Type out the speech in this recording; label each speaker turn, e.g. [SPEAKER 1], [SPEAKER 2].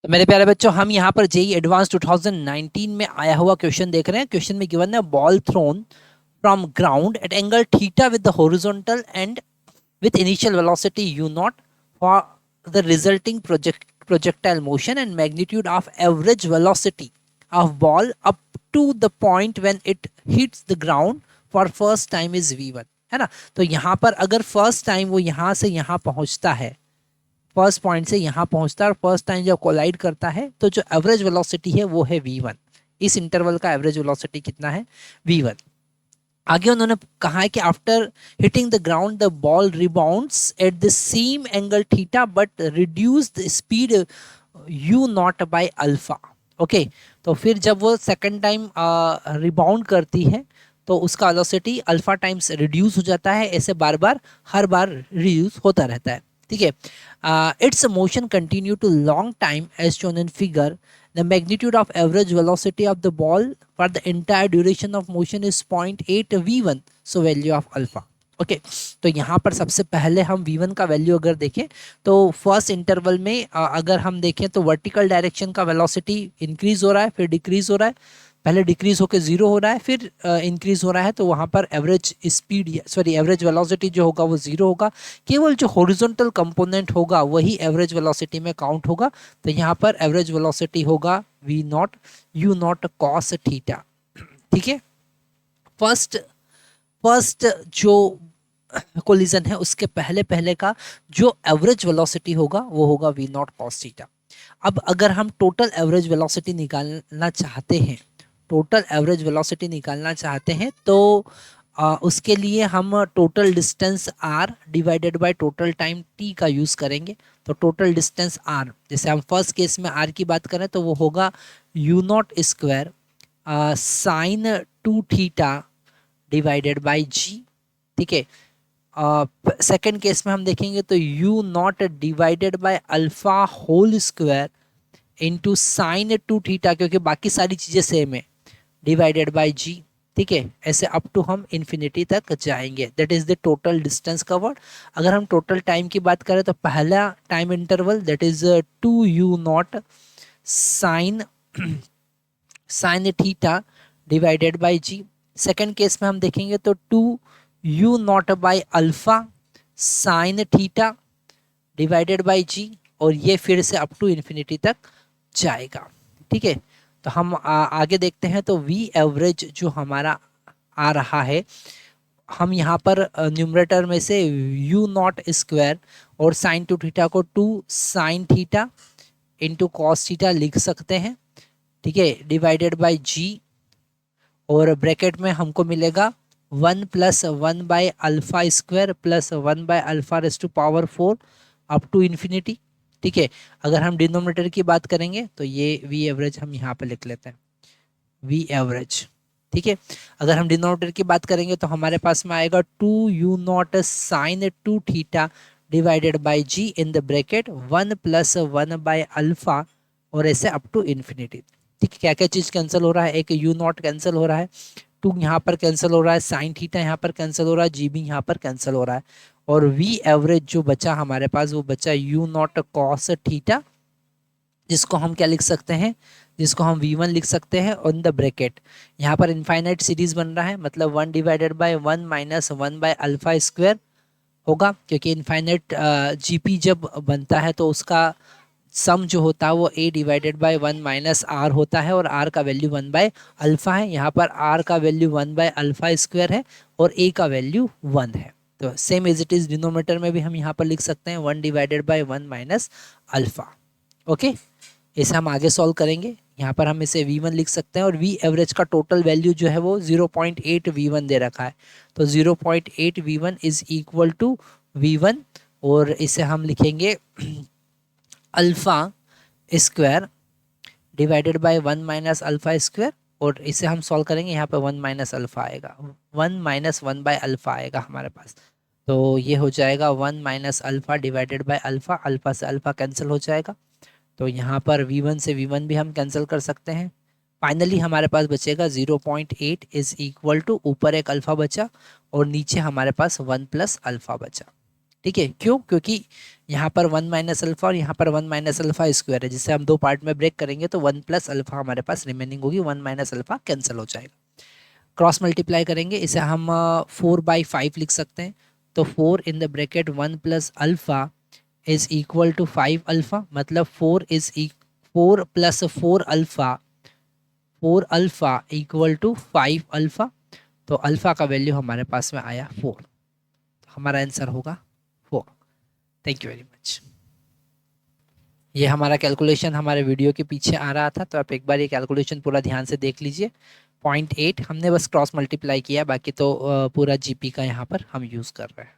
[SPEAKER 1] तो मेरे प्यारे बच्चों, हम यहाँ पर जेई एडवांस 2019 में आया हुआ क्वेश्चन देख रहे हैं। क्वेश्चन में गिवन है ball thrown from ground at angle theta with the horizontal and with initial velocity u naught for the resulting projectile motion and magnitude of average velocity of ball up to the point when it hits the ground for first time is v1, है ना। तो यहाँ पर अगर first time वो यहाँ से यहाँ पहुँचता है, फर्स्ट पॉइंट से यहाँ पहुँचता है और फर्स्ट टाइम जब कोलाइड करता है तो जो एवरेज वेलोसिटी है वो है v1। इस इंटरवल का एवरेज वेलोसिटी कितना है? v1। आगे उन्होंने कहा है कि after hitting the ground the ball rebounds at the same angle theta but reduce the speed u naught by alpha. Okay, तो फिर जब वो सेकंड टाइम रिबाउंड करती है तो उसका वेलोसिटी अल्फा टाइम्स रिड्यूस हो जाता है। ऐसे बार बार हर बार रिड्यूस होता रहता है। ठीक है, its motion continue to long time as shown in figure. The magnitude of average velocity of the ball for the entire duration of motion is 0.8 v1, so value of alpha। Okay, तो यहाँ पर सबसे पहले हम v1 का value अगर देखें तो फर्स्ट इंटरवल में अगर हम देखें तो वर्टिकल डायरेक्शन का वेलोसिटी इंक्रीज हो रहा है, फिर डिक्रीज हो रहा है। पहले डिक्रीज होकर जीरो हो रहा है, फिर इंक्रीज हो रहा है। तो वहाँ पर एवरेज स्पीड एवरेज वेलोसिटी जो होगा वो जीरो होगा। केवल जो हॉरिजॉन्टल कंपोनेंट होगा वही एवरेज वेलोसिटी में काउंट होगा। तो यहाँ पर एवरेज वेलोसिटी होगा v not u not cos theta. ठीक है, फर्स्ट फर्स्ट जो कोलिजन है उसके पहले पहले का जो एवरेज वेलोसिटी होगा वो होगा v नॉट कॉस थीटा। अब अगर हम टोटल एवरेज वेलोसिटी निकालना चाहते हैं, टोटल एवरेज वेलोसिटी निकालना चाहते हैं तो उसके लिए हम total distance r divided by total time t का यूज़ करेंगे। तो टोटल डिस्टेंस r, जैसे हम फर्स्ट केस में r की बात करें तो वो होगा u naught square sine 2 theta divided by g। ठीक है, सेकेंड केस में हम देखेंगे तो u naught divided by alpha whole square into sine 2 theta, क्योंकि बाकी सारी चीज़ें सेम है, डिवाइडेड बाय g। ठीक है, ऐसे अप टू हम इन्फिनिटी तक जाएंगे। That is the total distance covered. अगर हम टोटल टाइम की बात करें तो पहला time interval that is 2u naught sine sine theta divided by g। Second case में हम देखेंगे तो 2u naught by alpha sine theta divided by g, और ये फिर से अप टू इन्फिनिटी तक जाएगा। ठीक है, तो हम आगे देखते हैं। तो v एवरेज जो हमारा आ रहा है, हम यहाँ पर न्यूमरेटर में से u नॉट स्क्वायर और साइन 2 थीटा को 2 sine theta into cos theta लिख सकते हैं। ठीक है, डिवाइडेड बाय g, और ब्रैकेट में हमको मिलेगा 1 plus 1 by alpha square plus 1 by alpha raise to power 4 up to infinity. ठीक है, अगर हम डिनोमिनेटर की बात करेंगे तो ये v एवरेज हम यहाँ पे लिख लेते हैं, v एवरेज। ठीक है, अगर हम डिनोमिनेटर की बात करेंगे तो हमारे पास में आएगा 2u naught sine 2 theta divided by g in the bracket 1 plus 1 by alpha और ऐसे अप टू इन्फिनिटी। ठीक है, क्या क्या चीज़ कैंसिल हो रहा है? एक u नॉट कैंसिल हो रहा है, 2 यहाँ पर कैंसिल हो रहा है, साइन थीटा यहाँ पर कैंसिल हो रहा है, जी भी यहाँ पर कैंसिल हो रहा है, और v एवरेज जो बचा हमारे पास वो बचा u नॉट कॉस थीटा, जिसको हम क्या लिख सकते हैं, जिसको हम v1 लिख सकते हैं ऑन द ब्रैकेट। यहाँ पर इनफाइनाइट सीरीज बन रहा है, मतलब 1 divided by 1 minus 1 by alpha square होगा, क्योंकि इनफाइनाइट जीपी जब बनता है तो उसका सम जो होता है वो a divided by 1 minus r होता है, और r का वैल्यू 1 बाय अल्फा है। यहाँ पर r का वैल्यू 1 बाय अल्फा स्क्वायर है और a का वैल्यू 1 है। तो same as it is denominator में भी हम यहाँ पर लिख सकते हैं 1 divided by 1 minus alpha. Okay, इसे हम आगे सॉल्व करेंगे। यहाँ पर हम इसे v1 लिख सकते हैं, और v एवरेज का टोटल वैल्यू जो है वो 0.8 v1 दे रखा है। तो 0.8 v1 is equal to v1, और इसे हम लिखेंगे alpha square divided by 1 minus alpha square, और इसे हम सॉल्व करेंगे। यहाँ पे 1 माइनस अल्फ़ा आएगा, 1 माइनस 1 बाय अल्फ़ा आएगा हमारे पास। तो ये हो जाएगा 1 minus alpha divided by alpha, alpha से अल्फ़ा कैंसिल हो जाएगा। तो यहाँ पर v1 से v1 भी हम कैंसिल कर सकते हैं। फाइनली हमारे पास बचेगा 0.8 इज इक्वल टू, ऊपर एक अल्फ़ा बचा और नीचे हमारे पास 1 प्लस अल्फ़ा बचा। ठीक है, क्यों? क्योंकि यहाँ पर 1 माइनस अल्फा और यहाँ पर 1 माइनस अल्फा स्क्वायर है, जिसे हम दो पार्ट में ब्रेक करेंगे तो 1 प्लस अल्फा हमारे पास रिमेनिंग होगी, 1 माइनस अल्फा कैंसिल हो जाएगा। क्रॉस मल्टीप्लाई करेंगे, इसे हम 4/5 लिख सकते हैं। तो 4 in the bracket 1 plus alpha is equal to 5 alpha, मतलब 4 plus 4 alpha equal to 5 alpha. तो अल्फा का वैल्यू हमारे पास में आया 4, तो हमारा आंसर होगा 4। Thank you very much. ये हमारा कैलकुलेशन हमारे वीडियो के पीछे आ रहा था, तो आप एक बार ये कैलकुलेशन पूरा ध्यान से देख लीजिए। 0.8 हमने बस क्रॉस मल्टीप्लाई किया, बाकी तो पूरा जीपी का यहाँ पर हम यूज़ कर रहे हैं।